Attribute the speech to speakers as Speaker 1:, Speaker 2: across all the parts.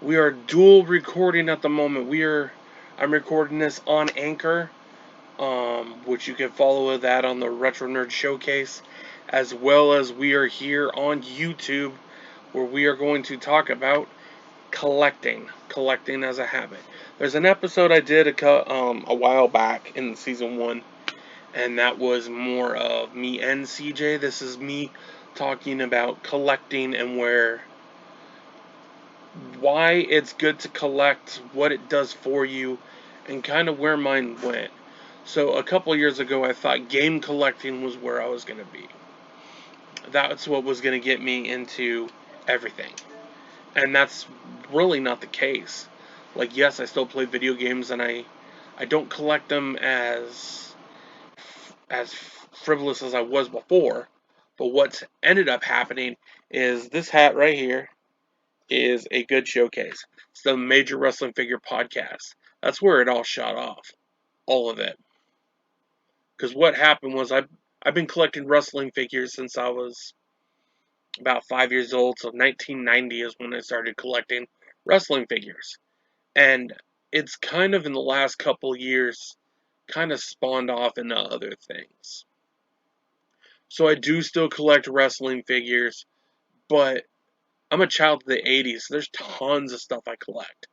Speaker 1: We are dual recording at the moment. I'm recording this on Anchor, which you can follow that on the Retro Nerd Showcase, as well as we are here on YouTube, where we are going to talk about collecting as a habit. There's an episode I did a while back in season 1, and that was more of me and CJ. This is me talking about collecting and why it's good to collect, what it does for you, and kind of where mine went. So a couple years ago, I thought game collecting was where I was going to be. That's what was going to get me into everything. And that's really not the case. Like, yes, I still play video games, and I don't collect them as frivolous as I was before. But what's ended up happening is this hat right here is a good showcase. It's the Major Wrestling Figure Podcast. That's where it all shot off. All of it. Because what happened was I've been collecting wrestling figures since I was about 5 years old. So 1990 is when I started collecting wrestling figures. And it's kind of in the last couple years kind of spawned off into other things. So I do still collect wrestling figures, but I'm a child of the 80s. So there's tons of stuff I collect.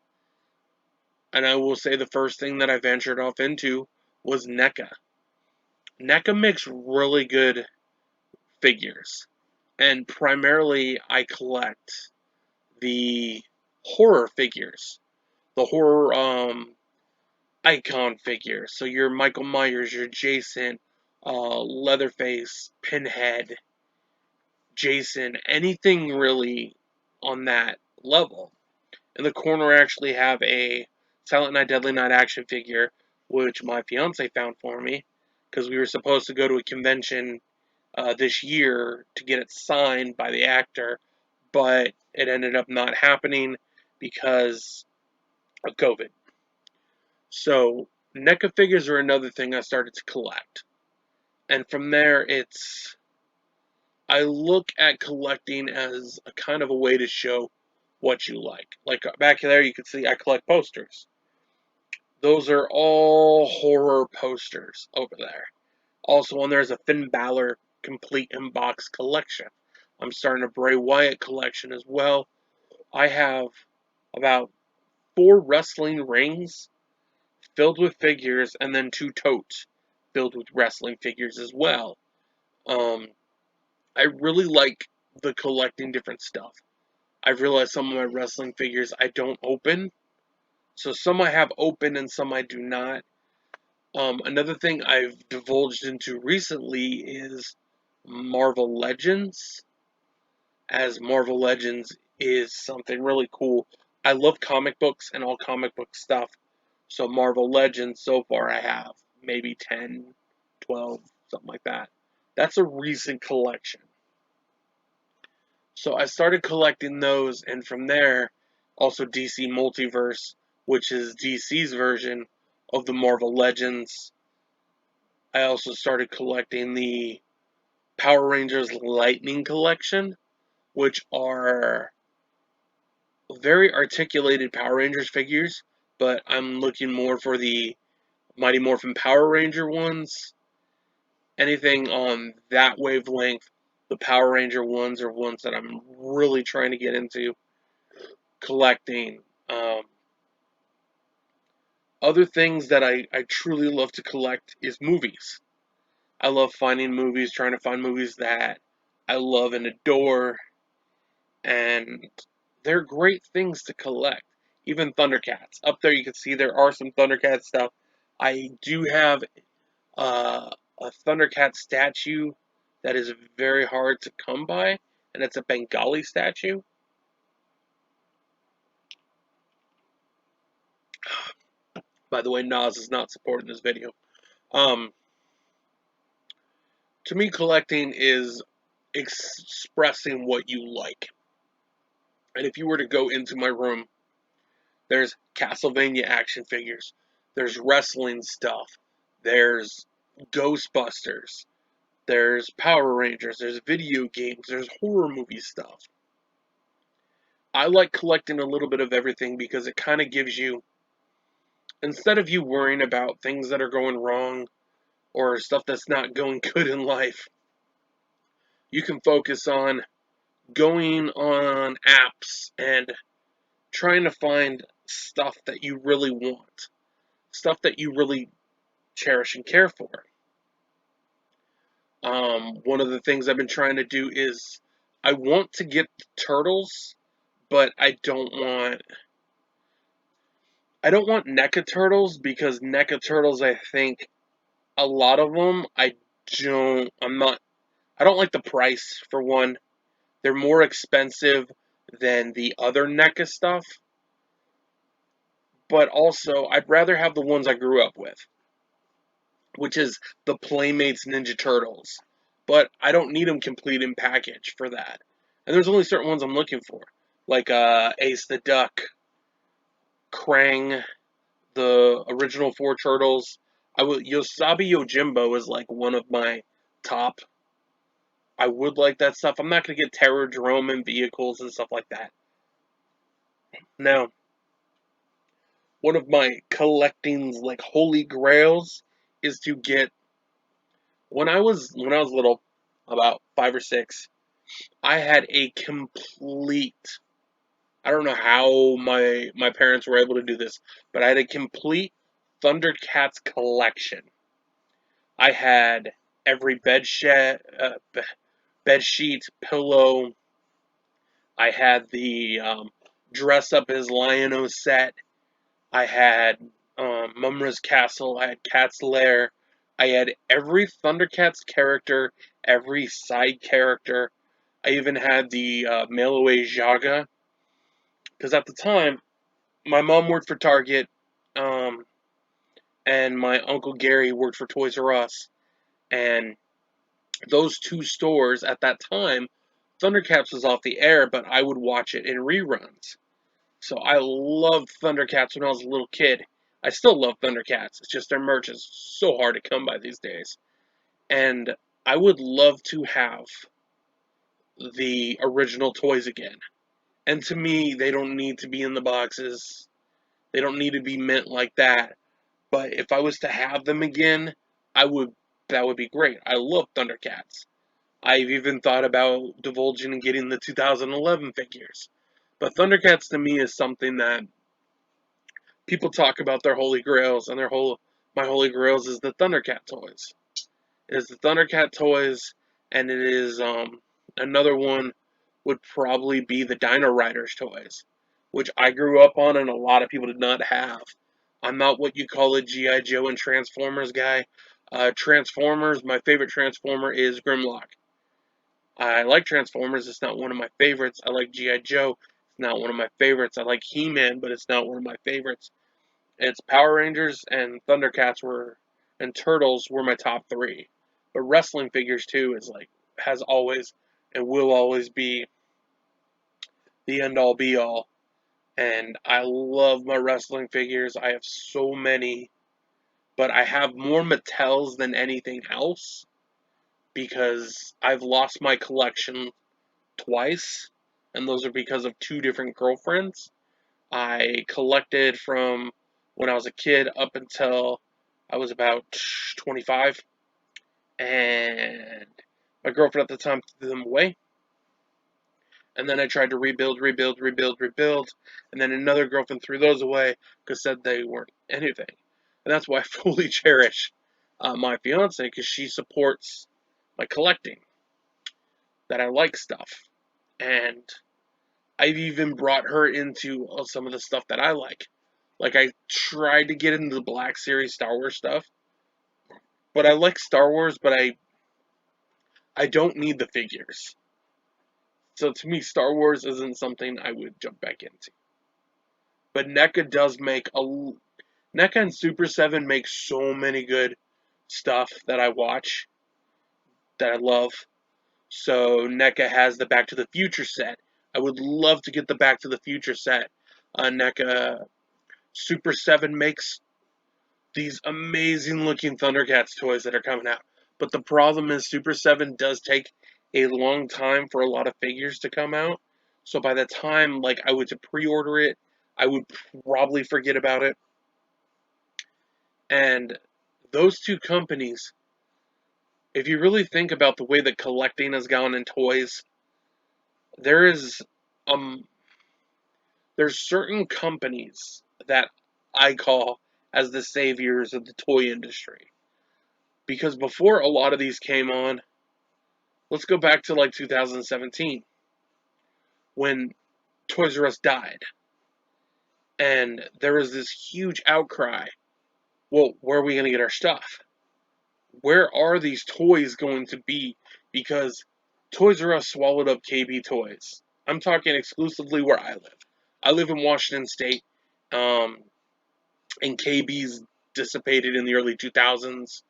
Speaker 1: And I will say the first thing that I ventured off into was NECA. NECA makes really good figures. And primarily I collect the horror figures. The horror icon figures. So your Michael Myers, your Jason, Leatherface, Pinhead, Jason, anything really on that level. In the corner, I actually have a Silent Night, Deadly Night action figure, which my fiance found for me because we were supposed to go to a convention this year to get it signed by the actor, but it ended up not happening because of COVID. So, NECA figures are another thing I started to collect. And from there, I look at collecting as a kind of a way to show what you like. Like back there, you can see I collect posters. Those are all horror posters over there. Also on there is a Finn Balor complete in-box collection. I'm starting a Bray Wyatt collection as well. I have about 4 wrestling rings filled with figures, and then 2 totes filled with wrestling figures as well. Um, I really like the collecting different stuff. I've realized some of my wrestling figures I don't open. So some I have open and some I do not. Another thing I've divulged into recently is Marvel Legends, as Marvel Legends is something really cool. I love comic books and all comic book stuff. So Marvel Legends, so far I have maybe 10, 12, something like that. That's a recent collection. So I started collecting those, and from there, also DC Multiverse, which is DC's version of the Marvel Legends. I also started collecting the Power Rangers Lightning Collection, which are very articulated Power Rangers figures, but I'm looking more for the Mighty Morphin Power Ranger ones. Anything on that wavelength, the Power Ranger ones are ones that I'm really trying to get into collecting. Other things that I truly love to collect is movies. I love finding movies, trying to find movies that I love and adore, and they're great things to collect. Even Thundercats. Up there you can see there are some Thundercat stuff. I do have a Thundercat statue that is very hard to come by, and it's a Bengali statue. By the way, Nas is not supporting this video. Um, to me, collecting is expressing what you like. And if you were to go into my room, there's Castlevania action figures, there's wrestling stuff, there's Ghostbusters, there's Power Rangers, there's video games, there's horror movie stuff. I like collecting a little bit of everything because it kind of gives you, instead of you worrying about things that are going wrong or stuff that's not going good in life, you can focus on going on apps and trying to find stuff that you really want, stuff that you really cherish and care for. One of the things I've been trying to do is I want to get the turtles, but I don't want NECA turtles because NECA turtles, I think a lot of them I don't like the price for one. They're more expensive than the other NECA stuff, but also I'd rather have the ones I grew up with, which is the Playmates Ninja Turtles. But I don't need them complete in package for that. And there's only certain ones I'm looking for, like Ace the Duck, Krang, the original four turtles. Yosabi Yojimbo is like one of my top. I would like that stuff. I'm not gonna get Terror Drome and vehicles and stuff like that. Now, one of my collecting's like holy grails is to get, when I was little, about 5 or 6, I had a complete, I don't know how my parents were able to do this, but I had a complete Thundercats collection. I had every bed sheet, pillow. I had the dress up as Lion-O set. I had Mumra's Castle. I had Cat's Lair. I had every Thundercats character, every side character. I even had the mail-away Jaga, because at the time my mom worked for Target, um, and my uncle Gary worked for Toys R Us, and those two stores at that time, Thundercats was off the air, but I would watch it in reruns. So I loved Thundercats when I was a little kid. I still love Thundercats. It's just their merch is so hard to come by these days. And I would love to have the original toys again. And to me, they don't need to be in the boxes. They don't need to be mint like that. But if I was to have them again, I would. That would be great. I love Thundercats. I've even thought about divulging and getting the 2011 figures. But Thundercats to me is something that people talk about their holy grails, and my holy grails is the Thundercat toys. It is the Thundercat toys, and it is another one would probably be the Dino Riders toys, which I grew up on and a lot of people did not have. I'm not what you call a GI Joe and Transformers guy. Transformers, my favorite Transformer is Grimlock. I like Transformers, it's not one of my favorites. I like GI Joe, it's not one of my favorites. I like He-Man, but it's not one of my favorites. It's Power Rangers and and Turtles were my top 3. But wrestling figures too is like, has always and will always be the end all be all. And I love my wrestling figures. I have so many, but I have more Mattels than anything else because I've lost my collection twice, and those are because of 2 different girlfriends. I collected from when I was a kid up until I was about 25, and my girlfriend at the time threw them away. And then I tried to rebuild, and then another girlfriend threw those away because said they weren't anything. And that's why I fully cherish my fiance, because she supports my collecting, that I like stuff. And I've even brought her into some of the stuff that I like. Like, I tried to get into the Black Series Star Wars stuff, but I like Star Wars, but I don't need the figures. So to me, Star Wars isn't something I would jump back into. But NECA and Super 7 make so many good stuff that I watch, that I love. So NECA has the Back to the Future set. I would love to get the Back to the Future set. NECA Super 7 makes these amazing looking Thundercats toys that are coming out. But the problem is Super 7 does take a long time for a lot of figures to come out. So by the time like I would to pre-order it, I would probably forget about it. And those two companies, if you really think about the way that collecting has gone in toys, there is um there's certain companies that I call as the saviors of the toy industry. Because before a lot of these came on, let's go back to like 2017 when Toys R Us died. And there was this huge outcry. Well, where are we going to get our stuff? Where are these toys going to be? Because Toys R Us swallowed up KB Toys. I'm talking exclusively where I live. I live in Washington State, um, and KB's dissipated in the early 2000s.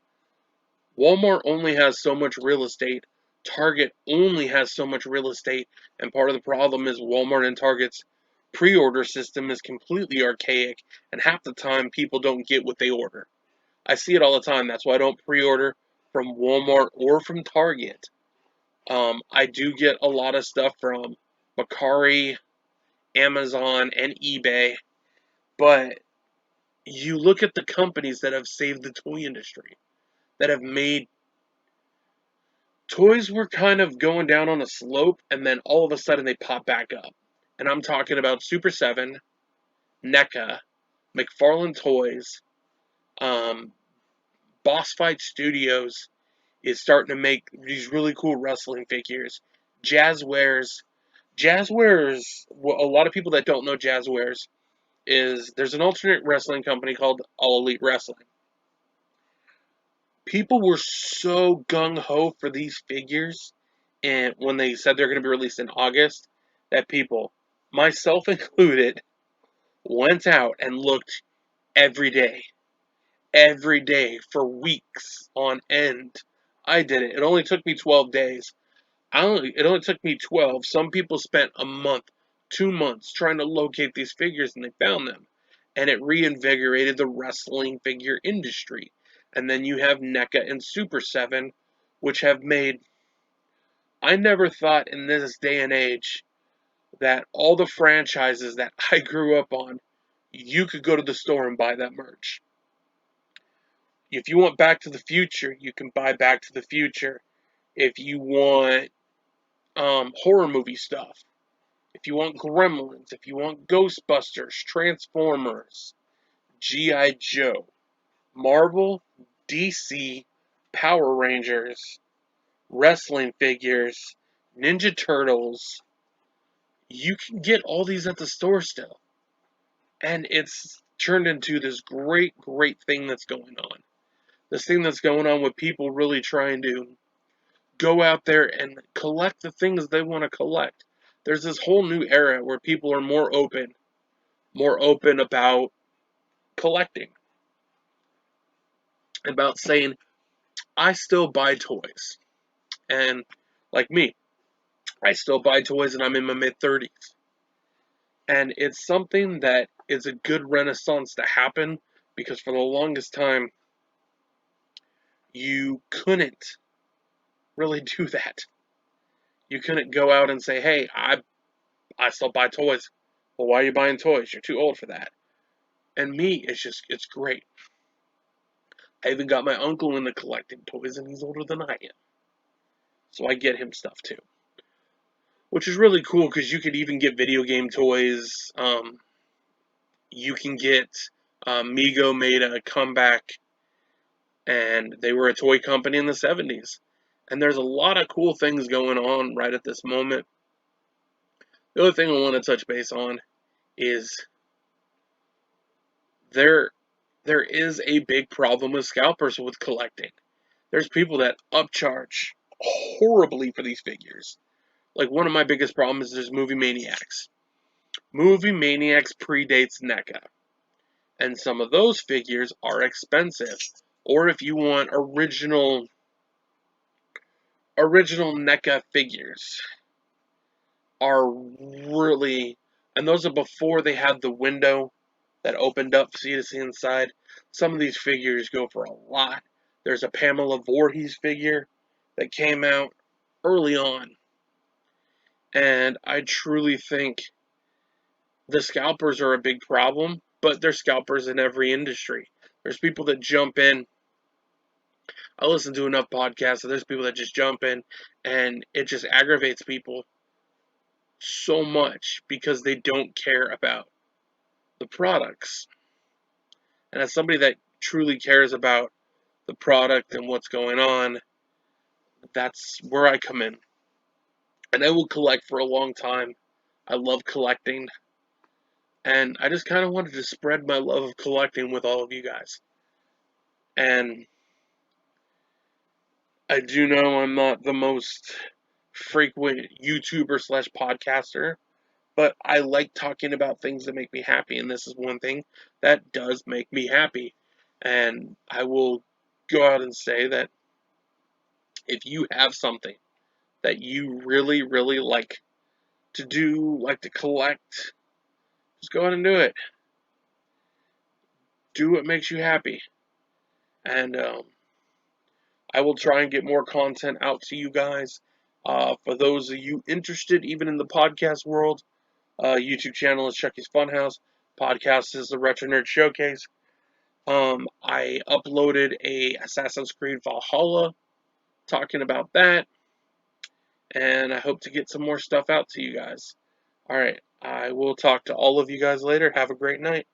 Speaker 1: Walmart only has so much real estate. Target only has so much real estate. And part of the problem is Walmart and Target's pre-order system is completely archaic. And half the time, people don't get what they order. I see it all the time. That's why I don't pre-order from Walmart or from Target. I do get a lot of stuff from Mercari, Amazon, and eBay. But you look at the companies that have saved the toy industry, that have made toys were kind of going down on a slope, and then all of a sudden they pop back up. And I'm talking about Super 7, NECA, McFarlane Toys, um, Boss Fight Studios is starting to make these really cool wrestling figures. Jazzwares. Jazzwares, well, a lot of people that don't know Jazzwares, is there's an alternate wrestling company called All Elite Wrestling. People were so gung ho for these figures, and when they said they're going to be released in August, that people, myself included, went out and looked every every day for weeks on end. I did it. It only took me 12 days. It only took me 12. Some people spent a month, 2 months trying to locate these figures, and they found them. And it reinvigorated the wrestling figure industry. And then you have NECA and Super 7, which have made. I never thought in this day and age that all the franchises that I grew up on, you could go to the store and buy that merch. If you want Back to the Future, you can buy Back to the Future. If you want horror movie stuff, if you want Gremlins, if you want Ghostbusters, Transformers, G.I. Joe, Marvel, DC, Power Rangers, wrestling figures, Ninja Turtles, you can get all these at the store still. And it's turned into this great, great thing that's going on. This thing that's going on with people really trying to go out there and collect the things they want to collect. There's this whole new era where people are more open about collecting, about saying, I still buy toys. And like me, I still buy toys and I'm in my mid 30s. And it's something that is a good renaissance to happen because for the longest time, you couldn't really do that. You couldn't go out and say, hey, I still buy toys. Well, why are you buying toys? You're too old for that. And me, it's great. I even got my uncle into collecting toys, and he's older than I am. So I get him stuff too. Which is really cool because you could even get video game toys. You can get Mego made a comeback, and they were a toy company in the 70s. And there's a lot of cool things going on right at this moment. The other thing I want to touch base on is there there is a big problem with scalpers with collecting. There's people that upcharge horribly for these figures. Like one of my biggest problems is Movie Maniacs. Movie Maniacs predates NECA, and some of those figures are expensive. Or if you want original NECA figures are really, and those are before they had the window that opened up for you to see inside. Some of these figures go for a lot. There's a Pamela Voorhees figure that came out early on, And I truly think the scalpers are a big problem, but there's scalpers in every industry. There's people that jump in. I listen to enough podcasts, and there's people that just jump in, and it just aggravates people so much because they don't care about the products. And as somebody that truly cares about the product and what's going on, that's where I come in. And I will collect for a long time. I love collecting, and I just kind of wanted to spread my love of collecting with all of you guys. And I do know I'm not the most frequent YouTuber slash podcaster, but I like talking about things that make me happy, and this is one thing that does make me happy. And I will go out and say that if you have something that you really, really like to do, like to collect, just go out and do it. Do what makes you happy. And I will try and get more content out to you guys. For those of you interested, even in the podcast world, YouTube channel is Chucky's Funhouse. Podcast is the Retro Nerd Showcase. I uploaded a Assassin's Creed Valhalla talking about that, and I hope to get some more stuff out to you guys. All right, I will talk to all of you guys later. Have a great night.